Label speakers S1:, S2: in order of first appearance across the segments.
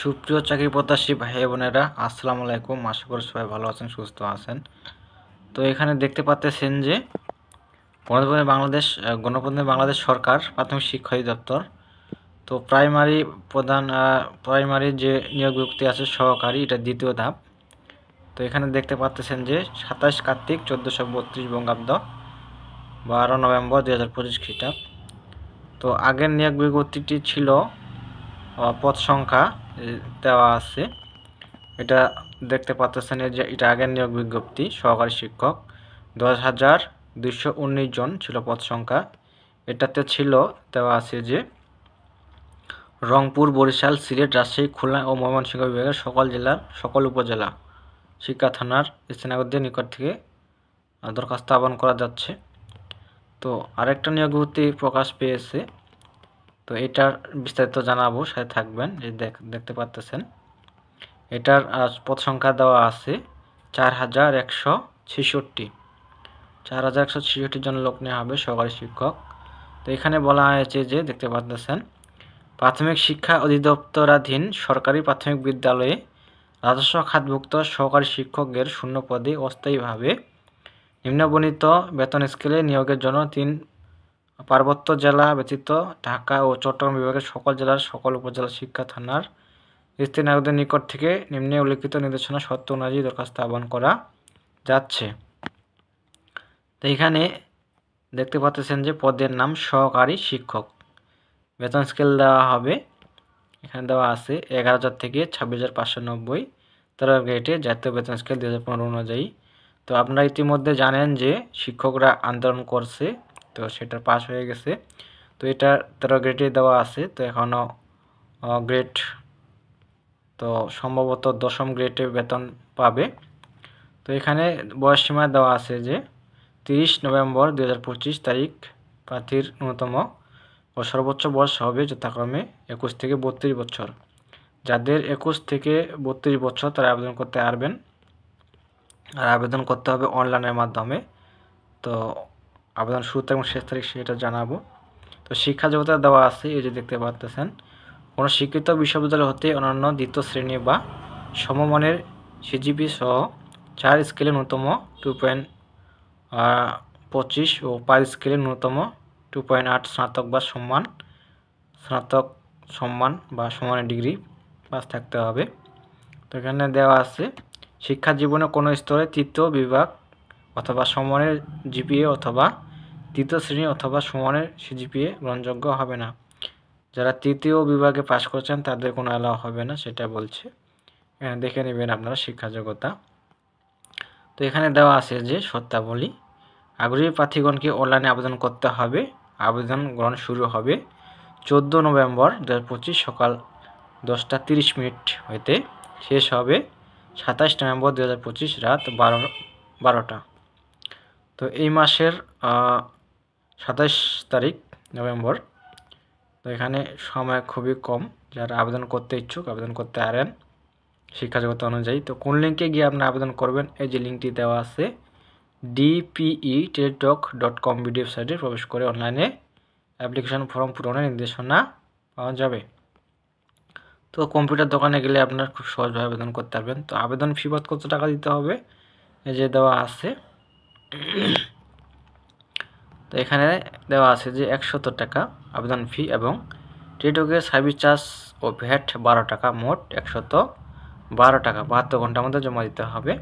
S1: সুপ্রিয় চাকরি প্রত্যাশী ভাই বোনেরা, আসসালামু আলাইকুম। আশা করি সবাই ভালো আছেন, সুস্থ আছেন। তো এখানে দেখতে পাচ্ছেন যে গণপ্রজাতন্ত্রী বাংলাদেশ সরকার প্রাথমিক শিক্ষা অধিদপ্তর, তো প্রাইমারি যে নিয়োগ বিজ্ঞপ্তি আছে সহকারী, এটা দ্বিতীয় ধাপ। তো এখানে দেখতে পাচ্ছেন যে 27 কার্তিক 1432 বঙ্গাব্দ, 12 নভেম্বর 2025 খ্রিস্টাব্দ। তো আগের নিয়োগ বিজ্ঞপ্তিটি ছিল পদ সংখ্যা দেওয়া আছে। এটা দেখতে পাচ্ছেন যে এটা আগের নিয়োগ বিজ্ঞপ্তি। সহকারী শিক্ষক 10,219 জন ছিল পদ সংখ্যা। এটাতে ছিল দেওয়া আছে যে রংপুর, বরিশাল, সিলেট, রাজশাহী, খুলনা ও ময়মনসিংহ বিভাগের সকল জেলার সকল উপজেলা শিক্ষা থানার স্থানীয়দের নিকট থেকে দরখাস্ত আহ্বান করা যাচ্ছে। তো আরেকটা নিয়োগ বিজ্ঞপ্তি প্রকাশ পেয়েছে, তো এটার বিস্তারিত জানাবো, সাথে থাকবেন। এই দেখতে পাচ্ছেন এটার পদ সংখ্যা দেওয়া আছে 4,166 জন লোক নেওয়া হবে সহকারী শিক্ষক। তো এখানে বলা হয়েছে যে দেখতে পাচ্ছেন প্রাথমিক শিক্ষা অধিদপ্তরাধীন সরকারি প্রাথমিক বিদ্যালয়ে রাজস্ব খাতভুক্ত সহকারী শিক্ষকের শূন্য পদে অস্থায়ীভাবে নিম্নবর্ণিত বেতন স্কেলে নিয়োগের জন্য 3 পার্বত্য জেলা ব্যতীত ঢাকা ও চট্টগ্রাম বিভাগের সকল জেলার সকল উপজেলা শিক্ষা থানার স্থানীয়দের নিকট থেকে নিম্নে উল্লিখিত নির্দেশনা শর্ত অনুযায়ী দরখাস্ত আহ্বান করা যাচ্ছে। তো এখানে দেখতে পাচ্ছেন যে পদের নাম সহকারী শিক্ষক। বেতন স্কেল দেওয়া হবে, এখানে দেওয়া আছে 11,000 থেকে 26,590 3 গ্রেডে জাতীয় বেতন স্কেল 2015 অনুযায়ী। তো আপনারা ইতিমধ্যে জানেন যে শিক্ষকরা আন্দোলন করছে, তো সেটা পাস হয়ে গেছে। তো এটা 13 গ্রেডে দেওয়া আছে। তো এখনও গ্রেড, তো সম্ভবত 10ম গ্রেডে বেতন পাবে। তো এখানে বয়স সীমা দেওয়া আছে যে 30 নভেম্বর 2025 তারিখ প্রার্থীর ন্যূনতম ও সর্বোচ্চ বয়স হবে যথাক্রমে 21 থেকে 32 বছর। যাদের 21 থেকে 32 বছর তারা আবেদন করতে পারবেন, আর আবেদন করতে হবে অনলাইনের মাধ্যমে। তো আবেদন শুরু এবং শেষ তারিখ সেটা জানাবো। তো শিক্ষা যোগ্যতা দেওয়া আছে, এই যে দেখতে পাচ্ছেন কোনো স্বীকৃত বিশ্ববিদ্যালয় হতে অন্যান্য দ্বিতীয় শ্রেণী বা সমমানের সিজিপি সহ 4 স্কেলে ন্যূনতম 2.25 ও 5 স্কেলে ন্যূনতম 2.8 স্নাতক সম্মান বা সমানের ডিগ্রি পাস থাকতে হবে। তো এখানে দেওয়া আছে শিক্ষা জীবনে কোনো স্তরে তৃতীয় বিভাগ অথবা সমানের জিপিএ অথবা তৃতীয় শ্রেণী অথবা সমানের সিজিপিএ গ্রহণযোগ্য হবে না। যারা তৃতীয় বিভাগে পাশ করছেন তাদের কোনো অ্যালাউ হবে না, সেটা বলছে। এখানে দেখে নেবেন আপনারা শিক্ষা যোগ্যতা। তো এখানে দেওয়া আছে যে শর্তাবলী, আগ্রহী প্রার্থীগণকে অনলাইনে আবেদন করতে হবে। আবেদন গ্রহণ শুরু হবে 14 নভেম্বর 2025 সকাল 10:30 হইতে, শেষ হবে 27 নভেম্বর 2025 রাত 12টা। তো এই মাসের 27 তারিখ নভেম্বর। তো এখানে সময় খুবই কম, যারা আবেদন করতে ইচ্ছুক আবেদন করতে পারেন শিক্ষা যোগ্যতা অনুযায়ী। তো কোন লিঙ্কে গিয়ে আপনি আবেদন করবেন, এই যে লিঙ্কটি দেওয়া আছে dpe.teletalk.com ভিডিও ওয়েবসাইটে প্রবেশ করে অনলাইনে অ্যাপ্লিকেশন ফর্ম পূরণের নির্দেশনা পাওয়া যাবে। তো কম্পিউটার দোকানে গেলে আপনার খুব সহজভাবে আবেদন করতে পারবেন। তো আবেদন ফি বাবদ কত টাকা দিতে হবে, এই যে দেওয়া আছে। তো এখানে দেওয়া আছে যে 170 টাকা আবেদন ফি এবং টেলিটকের সার্ভিস চার্জ ও ভ্যাট 12 টাকা, মোট 112 টাকা 72 ঘন্টার মধ্যে জমা দিতে হবে।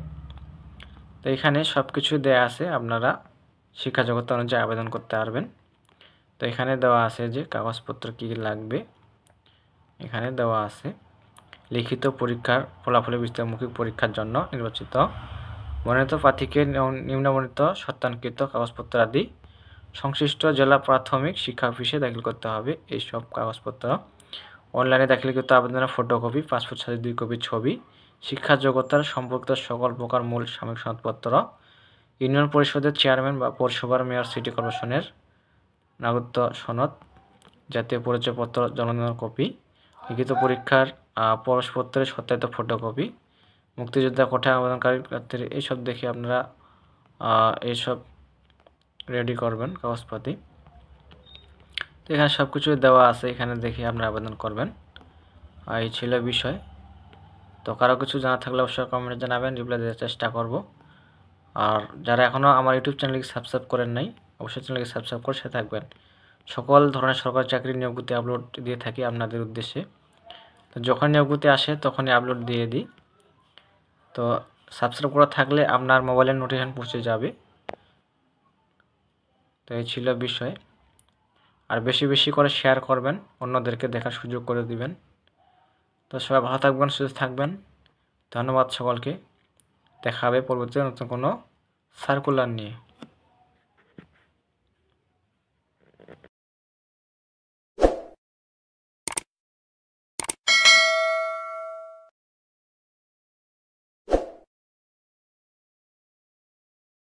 S1: তো এখানে সব কিছু দেওয়া আছে, আপনারা শিক্ষা যোগ্যতা অনুযায়ী আবেদন করতে পারবেন। তো এখানে দেওয়া আছে যে কাগজপত্র কী লাগবে, এখানে দেওয়া আছে লিখিত পরীক্ষার ফলাফলের মৌখিক পরীক্ষার জন্য নির্বাচিত মনোনীত প্রার্থীকে নিম্নবর্ণিত সত্যাঙ্কিত কাগজপত্র আদি সংশ্লিষ্ট জেলা প্রাথমিক শিক্ষা অফিসে দাখিল করতে হবে। এইসব কাগজপত্র অনলাইনে দাখিলকৃত আবেদনের ফটোকপি, পাসপোর্ট সাইজের 2 কপি ছবি, শিক্ষা যোগ্যতার সম্পর্কিত সকল প্রকার মূল সাময়িক সনদপত্র, ইউনিয়ন পরিষদের চেয়ারম্যান বা পৌরসভার মেয়র, সিটি কর্পোরেশনের নাগরিকত্ব সনদ, জাতীয় পরিচয়পত্র, জন্মদিনের কপি, লিখিত পরীক্ষার প্রবেশপত্রের সত্যায়িত ফটোকপি, মুক্তিযোদ্ধা কোটায় আবেদনকারী প্রার্থীর, এইসব দেখে আপনারা এইসব রেডি করবেন কাগজপাতি। তো এখানে সব কিছু দেওয়া আছে, এখানে দেখে আপনারা আবেদন করবেন। এই ছিল বিষয়। তো কারো কিছু জানা থাকলে অবশ্যই কমেন্টে জানাবেন, রিপ্লাই দেওয়ার চেষ্টা করব। আর যারা এখনও আমার ইউটিউব চ্যানেলকে সাবস্ক্রাইব করেন নাই, অবশ্যই চ্যানেলকে সাবস্ক্রাইব করে সাথে থাকবেন। সকল ধরনের সরকারি চাকরির নিয়োগ বিজ্ঞপ্তি আপলোড দিয়ে থাকি আপনাদের উদ্দেশ্যে। তো যখন নিয়োগ বিজ্ঞপ্তি আসে তখনই আপলোড দিয়ে দিই। তো সাবস্ক্রাইব করা থাকলে আপনার মোবাইলের নোটিফিকেশন পৌঁছে যাবে। তো এই ছিল বিষয়। আর বেশি বেশি করে শেয়ার করবেন, অন্যদেরকে দেখার সুযোগ করে দিবেন। তো সবাই ভালো থাকবেন, সুস্থ থাকবেন। ধন্যবাদ সকলকে। দেখা হবে পরবর্তীতে নতুন কোনো সার্কুলার নিয়ে।